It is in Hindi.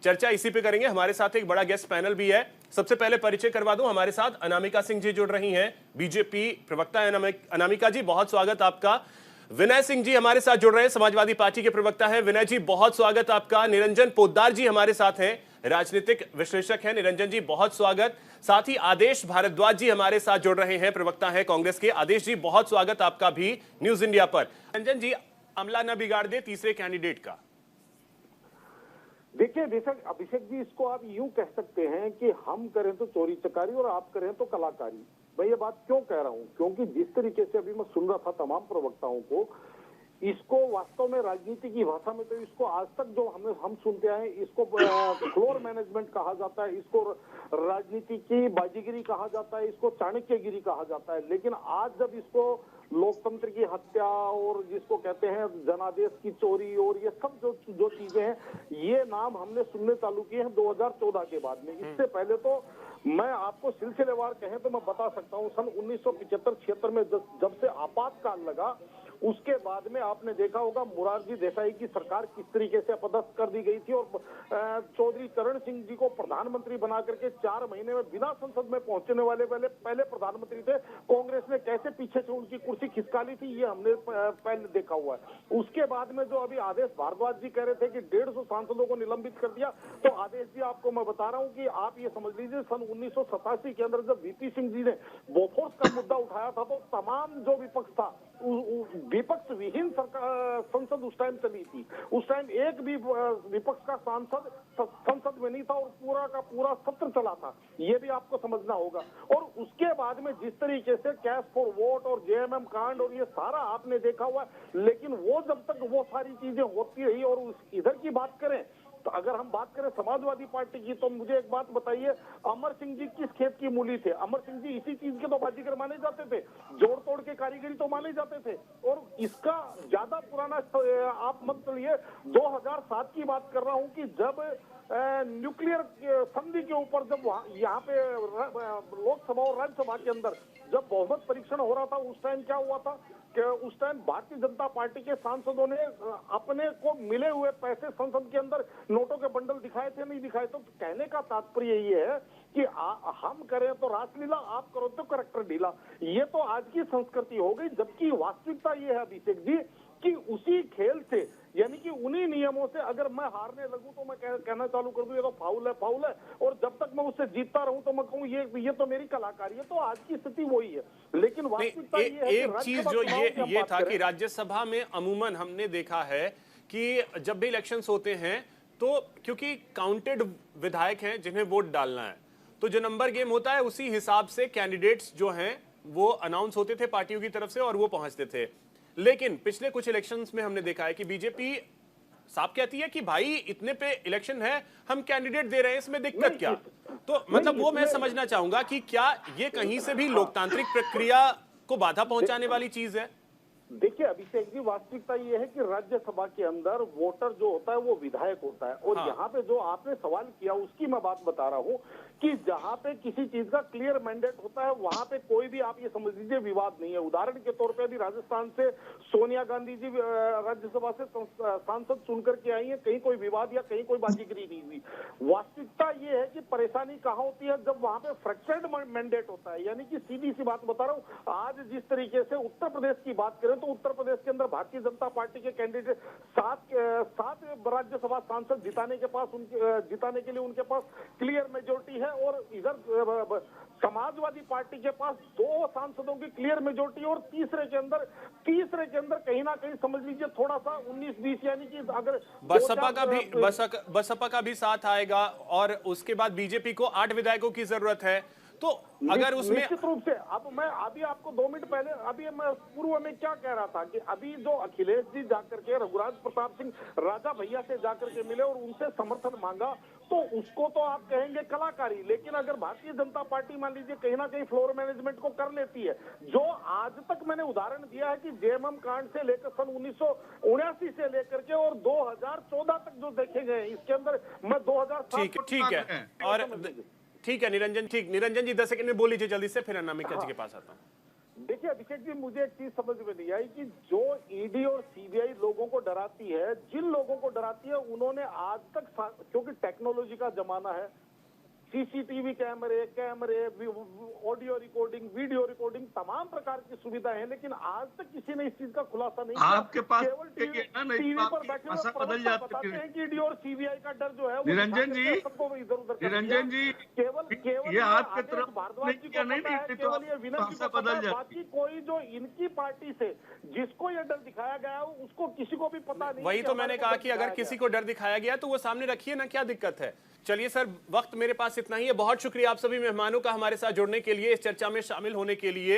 चर्चा इसी पे करेंगे। हमारे साथ एक बड़ा गेस्ट पैनल भी है। सबसे पहले परिचय करवा दूं, हमारे साथ अनामिका सिंह जी जुड़ रही हैं, बीजेपी प्रवक्ता है। अनामिका जी, बहुत स्वागत आपका। विनय सिंह जी हमारे साथ जुड़ रहे हैं, समाजवादी पार्टी के प्रवक्ता हैं। विनय जी, बहुत स्वागत आपका। निरंजन पोद्दार जी हमारे साथ हैं, राजनीतिक विश्लेषक हैं। निरंजन जी, बहुत स्वागत। साथ ही आदेश भारद्वाज जी हमारे साथ जुड़ रहे हैं, प्रवक्ता हैं कांग्रेस के। आदेश जी, बहुत स्वागत आपका भी न्यूज इंडिया पर। निरंजन जी, अमला न बिगाड़ दे तीसरे कैंडिडेट का। देखिए अभिषेक जी, इसको आप यूं कह सकते हैं कि हम करें तो चोरी चकारी और आप करें तो कलाकारी। मैं ये बात क्यों कह रहा हूं, क्योंकि जिस तरीके से अभी मैं सुन रहा था तमाम प्रवक्ताओं को, इसको वास्तव में राजनीति की भाषा में तो इसको आज तक जो हम सुनते आए, इसको फ्लोर मैनेजमेंट कहा जाता है, इसको राजनीति की बाजीगिरी कहा जाता है, इसको चाणक्यगिरी कहा जाता है। लेकिन आज जब इसको लोकतंत्र की हत्या और जिसको कहते हैं जनादेश की चोरी और ये सब जो चीजें हैं, ये नाम हमने सुनने चालू किए हैं 2014 के बाद में। इससे पहले तो मैं आपको सिलसिलेवार कहें तो मैं बता सकता हूं, सन 1975-76 में जब से आपातकाल लगा, उसके बाद में आपने देखा होगा मोरारजी देसाई की सरकार किस तरीके से अपदस्थ कर दी गई थी और चौधरी चरण सिंह जी को प्रधानमंत्री बना करके 4 महीने में बिना संसद में पहुंचने वाले पहले प्रधानमंत्री थे। कांग्रेस ने कैसे पीछे से उनकी कुर्सी खिसका ली थी, ये हमने पहले देखा हुआ है। उसके बाद में जो अभी आदेश भारद्वाज जी कह रहे थे कि 150 सांसदों को निलंबित कर दिया, तो आदेश जी आपको मैं बता रहा हूं कि आप ये समझ लीजिए, सन 1987 के अंदर जब वीपी सिंह जी ने बोफोर्स का मुद्दा उठाया था, तो तमाम जो विपक्ष था, विपक्ष विहीन सरकार संसद उस टाइम चली थी। उस टाइम एक भी विपक्ष का सांसद संसद में नहीं था और पूरा का पूरा सत्र चला था, ये भी आपको समझना होगा। और उसके बाद में जिस तरीके से कैश फॉर वोट और जेएमएम कांड और ये सारा आपने देखा हुआ, लेकिन वो जब तक वो सारी चीजें होती रही। और इधर की बात करें तो अगर हम बात करें समाजवादी पार्टी की, तो मुझे एक बात बताइए, अमर सिंह जी किस खेत की मूली थे? अमर सिंह जी इसी चीज के तो बाजीगर माने जाते थे, जोड़ तोड़ के कारीगरी तो माने जाते थे। और इसका ज्यादा पुराना आप मत चलिए, 2007 की बात कर रहा हूं कि जब न्यूक्लियर संधि के ऊपर जब यहाँ पे लोकसभा और राज्यसभा के अंदर जब बहुमत परीक्षण हो रहा था, उस टाइम क्या हुआ था कि उस टाइम भारतीय जनता पार्टी के सांसदों ने अपने को मिले हुए पैसे संसद के अंदर नोटों के बंडल दिखाए थे, नहीं दिखाए। तो कहने का तात्पर्य ये है कि हम करें तो रासलीला, आप करो तो करैक्टर ढीला। ये तो आज की संस्कृति हो गई, जबकि वास्तविकता ये है अभिषेक जी कि उसी खेल से, यानी कि उन्हीं नियमों से अगर मैं हारने लगूं तो मैं कहना चालू कर दूं ये तो फाउल है, और जब तक मैं उससे जीतता रहूं तो मैं कहूं ये तो मेरी कलाकारी है। तो आज की स्थिति वही है। लेकिन वास्तविकता ये है एक चीज जो ये था कि राज्यसभा में अमूमन हमने देखा है कि जब भी इलेक्शंस होते हैं तो क्योंकि काउंटेड विधायक हैं जिन्हें वोट डालना है, तो जो नंबर गेम होता है उसी हिसाब से कैंडिडेट्स जो हैं वो अनाउंस होते थे पार्टियों की तरफ से और वो पहुंचते थे। लेकिन पिछले कुछ इलेक्शंस में हमने देखा है कि बीजेपी साफ कहती है कि भाई इतने पे इलेक्शन है, हम कैंडिडेट दे रहे हैं, इसमें दिक्कत क्या? तो मतलब वो मैं समझना चाहूंगा कि क्या ये कहीं से भी लोकतांत्रिक प्रक्रिया को बाधा पहुंचाने वाली चीज है? देखिए अभिषेक जी, वास्तविकता ये है कि राज्यसभा के अंदर वोटर जो होता है वो विधायक होता है। और यहाँ पे जो आपने सवाल किया उसकी मैं बात बता रहा हूँ कि जहाँ पे किसी चीज का क्लियर मैंडेट होता है वहां पे कोई भी, आप ये समझ लीजिए, विवाद नहीं है। उदाहरण के तौर पे अभी राजस्थान से सोनिया गांधी जी राज्यसभा से सांसद चुनकर के आई है, कहीं कोई विवाद या कहीं कोई बाजीगरी नहीं हुई। वास्तविकता ये है कि परेशानी कहाँ होती है, जब वहां पे फ्रैक्चर्ड मैंडेट होता है। यानी कि सीधी सी बात बता रहा हूँ, आज जिस तरीके से उत्तर प्रदेश की बात करें तो उत्तर प्रदेश के अंदर भारतीय जनता पार्टी के कैंडिडेट 7 राज्यसभा सांसद जिताने के लिए उनके पास क्लियर मेजोरिटी है, और इधर समाजवादी पार्टी के पास 2 सांसदों की क्लियर मेजोरिटी, और तीसरे के अंदर कहीं ना कहीं समझ लीजिए थोड़ा सा 19-20, यानी कि अगर बसपा का भी साथ आएगा और उसके बाद बीजेपी को 8 विधायकों की जरूरत है। तो अगर उसमें निश्चित रूप से, अब मैं अभी आपको 2 मिनट पहले, अभी मैं पूर्व में क्या कह रहा था कि अभी जो अखिलेश जी जाकर के रघुराज प्रताप सिंह राजा भैया से जाकर के मिले और उनसे समर्थन मांगा, तो उसको तो आप कहेंगे कलाकारी। लेकिन अगर भारतीय जनता पार्टी मान लीजिए कहीं ना कहीं फ्लोर मैनेजमेंट को कर लेती है, जो आज तक मैंने उदाहरण दिया है कि जेएमएम कांड से लेकर सन 1979 से लेकर के और 2014 तक जो देखे गए, इसके अंदर मैं 2007 ठीक है और ठीक है निरंजन जी 10 सेकंड में बोल लीजिए जल्दी से, फिर अनामिका जी के पास आता हूँ। देखिए देखिए अभिषेक जी, मुझे एक चीज समझ में नहीं आई कि जो ईडी और सीबीआई लोगों को डराती है, जिन लोगों को डराती है उन्होंने आज तक क्योंकि टेक्नोलॉजी का जमाना है, सीसीटीवी कैमरे, ऑडियो रिकॉर्डिंग, वीडियो रिकॉर्डिंग, तमाम प्रकार की सुविधा है, लेकिन आज तक किसी ने इस चीज का खुलासा नहीं किया। आपके पास केवल टीवी पर बैठे हुए बदल प्रवक्ता जाती बताते है। हैं कि ईडी और सीबीआई का डर जो है वो निरंजन जी, सबको इधर उधर कर निरंजन दिया। जी, केवल ये आपके आदेश तरफ भारद्वाज जी को नहीं पता है, तो केवल ये विनय जी भाषा को पता बदल है, जाती। बाकी कोई जो इनकी पार्टी से जिसको ये डर दिखाया गया है उसको किसी को भी पता नहीं। वही तो मैंने कहा कि अगर किसी को डर दिखाया गया तो वो सामने रखिए ना, क्या दिक्कत है। चलिए सर, वक्त मेरे पास इतना ही है। बहुत शुक्रिया आप सभी मेहमानों का हमारे साथ जुड़ने के लिए, इस चर्चा में शामिल होने के लिए।